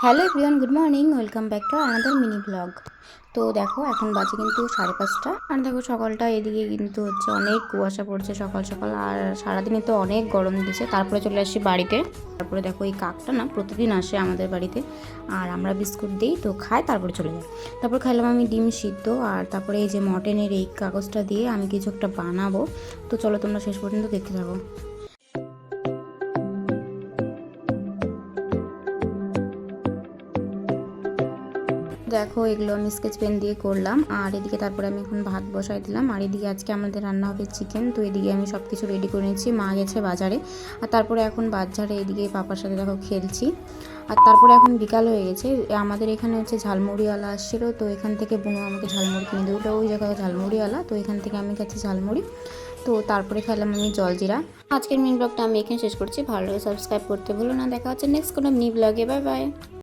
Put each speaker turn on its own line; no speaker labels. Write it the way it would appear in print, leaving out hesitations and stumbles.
Hello everyone, good morning. Welcome back to another mini blog. তো দেখো এখন বাজে কিন্তু 5:30 আর দেখো সকালটা এদিকে কিন্তু অনেক কুয়াশা পড়ছে সকাল সকাল। আর সারাদিনে তো অনেক গরম দিচ্ছে। তারপরে চলে আসি বাড়িতে। তারপরে দেখো এই কাকটা না প্রতিদিন আসে আমাদের বাড়িতে, আর আমরা বিস্কুট দিই তো খায়, তারপরে চলে যায়। তারপর খাইলাম আমি ডিম সিদ্ধ, আর তারপরে এই যে মটনের এই কাগজটা দিয়ে আমি কিছু একটা বানাবো। তো চলো তোমরা শেষ পর্যন্ত দেখতে থাকো। দেখো এগুলো আমি স্কেচ পেন দিয়ে করলাম, আর এদিকে তারপরে আমি এখন ভাত বসাই দিলাম। আর এদিকে আজকে আমাদের রান্না হবে চিকেন। তো এদিকে আমি সব কিছু রেডি করে নিচ্ছি, মা গেছে বাজারে। আর তারপরে এখন বাজারে এদিকে পাপার সাথে দেখো খেলছি। আর তারপরে এখন বিকাল হয়ে গেছে। আমাদের এখানে হচ্ছে ঝালমুড়িওয়ালা আসছিলো, তো এখান থেকে বুনো আমাকে ঝালমুড়ি কিনে দিল। ওই জায়গায় ঝালমুড়িওয়ালা, তো এখান থেকে আমি খাচ্ছি ঝালমুড়ি। তো তারপরে খেলাম আমি জলজিরা। আজকের মিনি ব্লগটা আমি এখানে শেষ করছি। ভালো লাগে সাবস্ক্রাইব করতে ভুলো না। দেখা হচ্ছে নেক্সট কোনো মিনি ব্লগে। Bye bye.